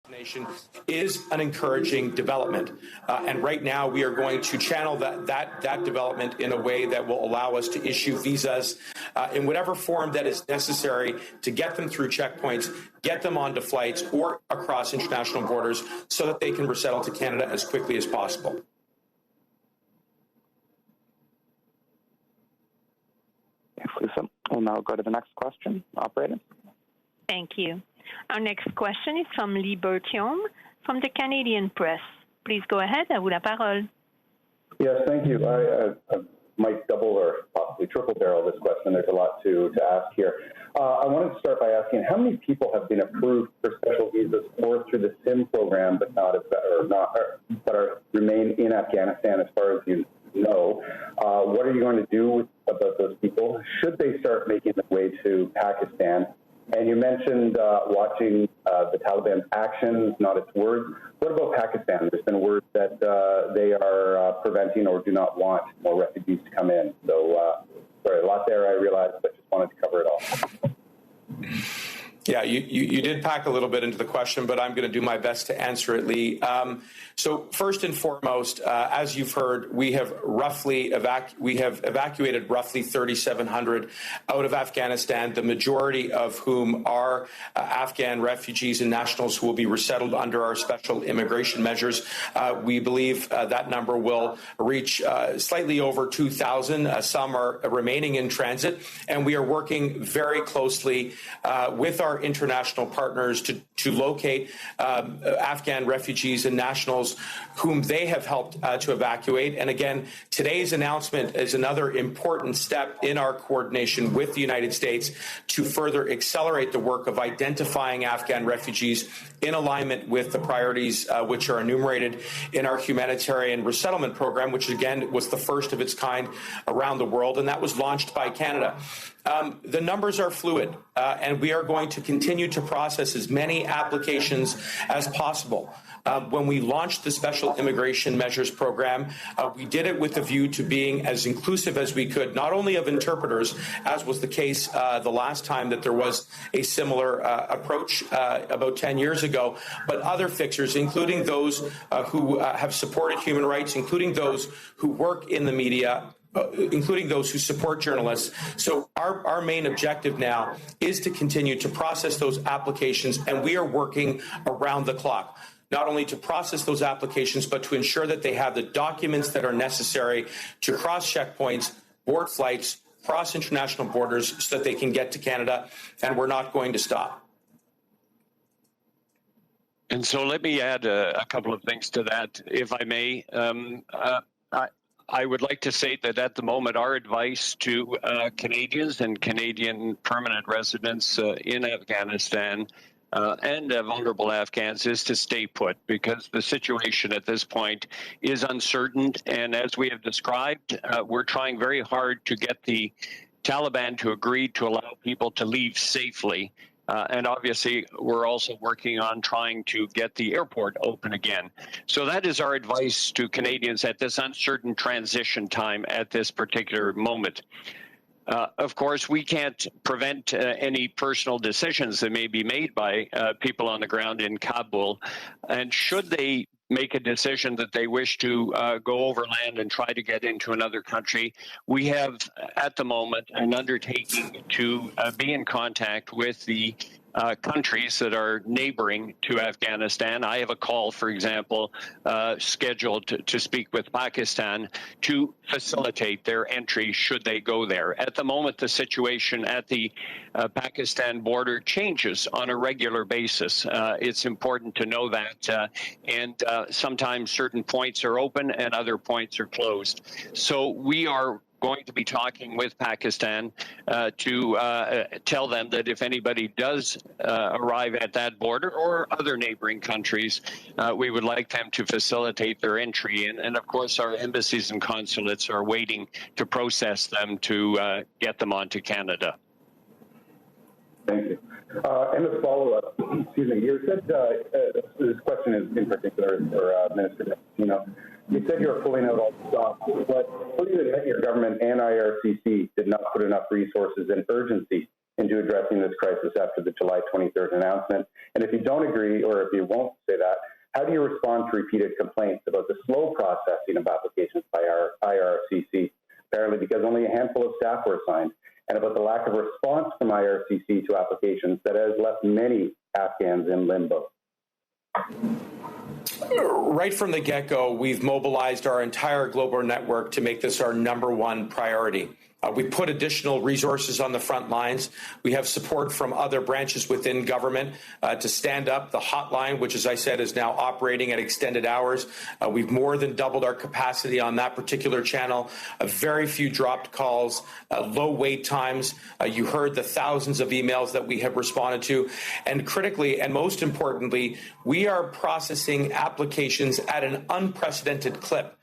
nation is an encouraging development. And right now we are going to channel that development in a way that will allow us to issue visas in whatever form that is necessary to get them through checkpoints, get them onto flights or across international borders so that they can resettle to Canada as quickly as possible. Thanks, Lisa. We'll now go to the next question. Operator. Thank you. Our next question is from Lee Bertium from the Canadian Press. Please go ahead. À vous la parole. Yes, thank you. I might double or possibly triple barrel this question. There's a lot to ask here. I wanted to start by asking how many people have been approved for special visas or through the SIM program, but remain in Afghanistan, as far as you know. What are you going to do about those people? Should they start making their way to Pakistan? And you mentioned watching the Taliban's actions, not its words. What about Pakistan? There's been word that they are preventing or do not want more refugees to come in. So, sorry, a lot there, I realize, but just wanted to cover it all. Yeah, you did pack a little bit into the question, but I'm going to do my best to answer it, Lee. So first and foremost, as you've heard, we have evacuated roughly 3,700 out of Afghanistan, the majority of whom are Afghan refugees and nationals who will be resettled under our special immigration measures. We believe that number will reach slightly over 2,000. Some are remaining in transit, and we are working very closely with our international partners to locate Afghan refugees and nationals whom they have helped to evacuate. And again, today's announcement is another important step in our coordination with the United States to further accelerate the work of identifying Afghan refugees in alignment with the priorities which are enumerated in our humanitarian resettlement program, which again was the first of its kind around the world, and that was launched by Canada. The numbers are fluid, and we are going to continue to process as many applications as possible. When we launched the Special Immigration Measures Program, we did it with a view to being as inclusive as we could, not only of interpreters, as was the case the last time that there was a similar approach about 10 years ago, but other fixers, including those who have supported human rights, including those who work in the media, including those who support journalists. So our main objective now is to continue to process those applications, and we are working around the clock, not only to process those applications, but to ensure that they have the documents that are necessary to cross checkpoints, board flights, cross international borders so that they can get to Canada, and we're not going to stop. And so let me add a couple of things to that, if I may. I would like to say that at the moment, our advice to Canadians and Canadian permanent residents in Afghanistan and vulnerable Afghans is to stay put, because the situation at this point is uncertain. And as we have described, we're trying very hard to get the Taliban to agree to allow people to leave safely. And obviously, we're also working on trying to get the airport open again. So that is our advice to Canadians at this uncertain transition time at this particular moment. Of course, we can't prevent any personal decisions that may be made by people on the ground in Kabul. And should they make a decision that they wish to go overland and try to get into another country, we have at the moment an undertaking to be in contact with the countries that are neighboring to Afghanistan. I have a call, for example, scheduled to speak with Pakistan to facilitate their entry should they go there. At the moment, the situation at the Pakistan border changes on a regular basis. It's important to know that. And sometimes certain points are open and other points are closed. So we are going to be talking with Pakistan to tell them that if anybody does arrive at that border or other neighboring countries, we would like them to facilitate their entry. And of course, our embassies and consulates are waiting to process them to get them onto Canada. Thank you. And a follow-up, excuse me, you said, this question is in particular for Minister Mendicino. You said you're pulling out all the stops, but what do you admit your government and IRCC did not put enough resources and urgency into addressing this crisis after the July 23rd announcement? And if you don't agree, or if you won't say that, how do you respond to repeated complaints about the slow processing of applications by our IRCC, apparently because only a handful of staff were assigned, and about the lack of response from IRCC to applications that has left many Afghans in limbo? Right from the get-go, we've mobilized our entire global network to make this our #1 priority. We put additional resources on the front lines. We have support from other branches within government to stand up the hotline, which, as I said, is now operating at extended hours. We've more than doubled our capacity on that particular channel. Very few dropped calls, low wait times. You heard the thousands of emails that we have responded to. And critically, and most importantly, we are processing applications at an unprecedented clip.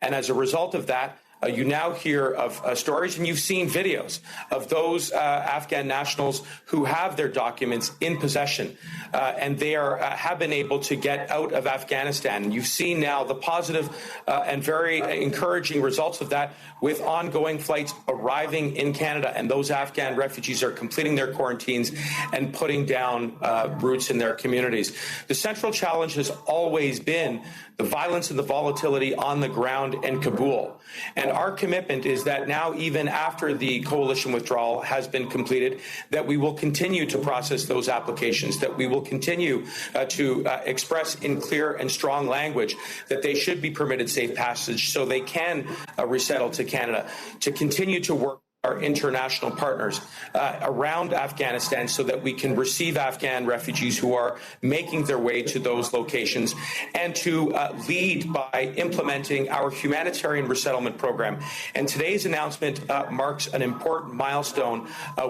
And as a result of that, you now hear of stories, and you've seen videos of those Afghan nationals who have their documents in possession, and they have been able to get out of Afghanistan. And you've seen now the positive and very encouraging results of that with ongoing flights arriving in Canada, and those Afghan refugees are completing their quarantines and putting down roots in their communities. The central challenge has always been the violence and the volatility on the ground in Kabul. And our commitment is that now, even after the coalition withdrawal has been completed, that we will continue to process those applications, that we will continue to express in clear and strong language that they should be permitted safe passage so they can resettle to Canada, to continue to work our international partners around Afghanistan so that we can receive Afghan refugees who are making their way to those locations, and to lead by implementing our humanitarian resettlement program. And today's announcement marks an important milestone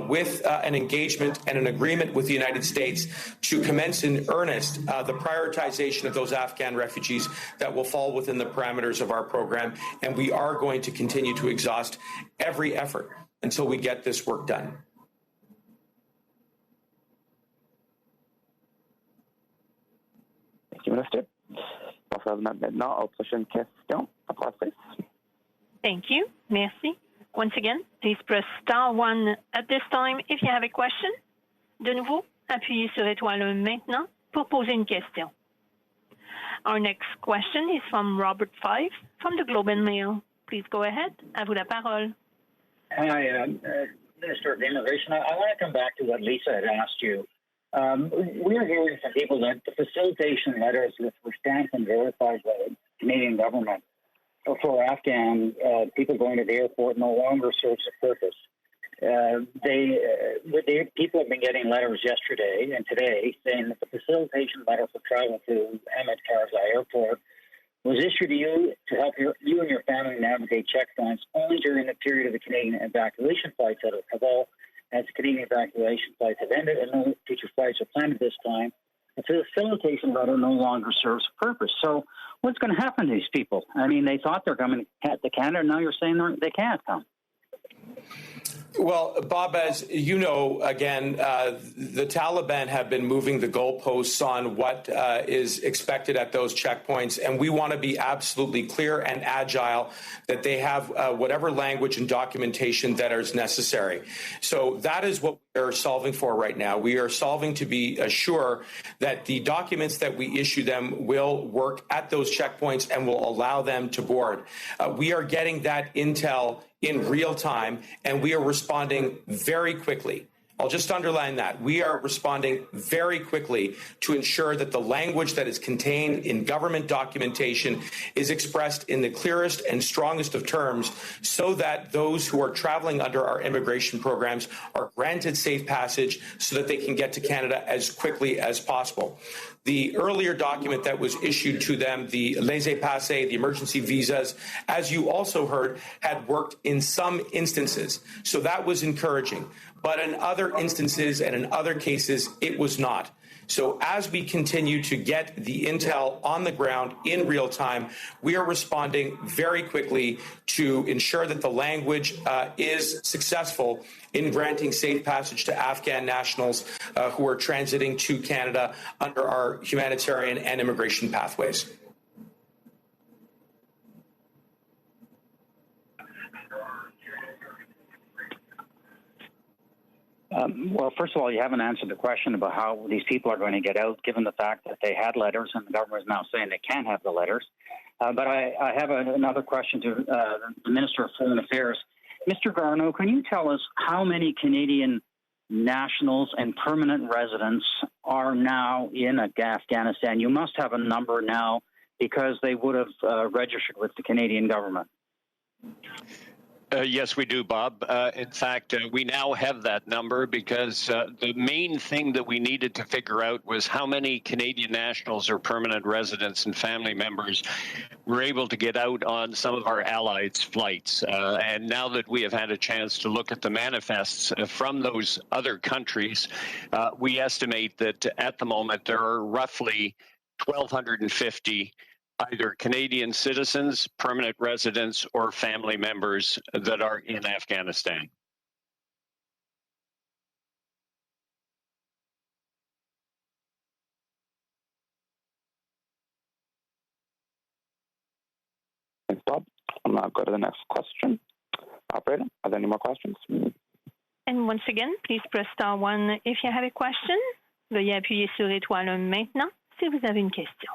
with an engagement and an agreement with the United States to commence in earnest the prioritization of those Afghan refugees that will fall within the parameters of our program. And we are going to continue to exhaust every effort until we get this work done. Thank you, Minister. Maintenant, aux prochaines questions. Thank you. Merci. Once again, please press *1 at this time if you have a question. De nouveau, appuyez sur étoile maintenant pour poser une question. Our next question is from Robert Fife from the Globe and Mail. Please go ahead. À vous la parole. Hi, Minister of Immigration. I want to come back to what Lisa had asked you. We're hearing from people that the facilitation letters that were stamped and verified by the Canadian government for Afghan people going to the airport no longer serves a purpose. People have been getting letters yesterday and today saying that the facilitation letter for travel to Ahmed Karzai Airport was issued to you to help you and your family navigate checkpoints only during the period of the Canadian evacuation flights out of Kabul. As the Canadian evacuation flights have ended and no future flights are planned at this time, the facilitation letter no longer serves a purpose. So what's going to happen to these people? I mean, they thought they're coming to Canada, and now you're saying they can't come. Well, Bob, as you know, again, the Taliban have been moving the goalposts on what is expected at those checkpoints, and we want to be absolutely clear and agile that they have whatever language and documentation that is necessary. So that is what we are solving for right now. We are solving to be sure that the documents that we issue them will work at those checkpoints and will allow them to board. We are getting that intel in real time, and we are responding very quickly. I'll just underline that. We are responding very quickly to ensure that the language that is contained in government documentation is expressed in the clearest and strongest of terms so that those who are traveling under our immigration programs are granted safe passage so that they can get to Canada as quickly as possible. The earlier document that was issued to them, the laissez-passer, the emergency visas, as you also heard, had worked in some instances. So that was encouraging. But in other instances and in other cases, it was not. So as we continue to get the intel on the ground in real time, we are responding very quickly to ensure that the language is successful in granting safe passage to Afghan nationals who are transiting to Canada under our humanitarian and immigration pathways. Well, first of all, you haven't answered the question about how these people are going to get out, given the fact that they had letters and the government is now saying they can't have the letters. But I have another question to the Minister of Foreign Affairs. Mr. Garneau, can you tell us how many Canadian nationals and permanent residents are now in Afghanistan? You must have a number now because they would have registered with the Canadian government. Yes, we do, Bob. In fact, we now have that number because the main thing that we needed to figure out was how many Canadian nationals or permanent residents and family members were able to get out on some of our allies' flights. And now that we have had a chance to look at the manifests from those other countries, we estimate that at the moment there are roughly 1,250 either Canadian citizens, permanent residents, or family members that are in Afghanistan. Thanks, Bob. I'll now go to the next question. Operator, are there any more questions? And once again, please press star 1 if you have a question. Veuillez appuyer sur étoile maintenant si vous avez une question.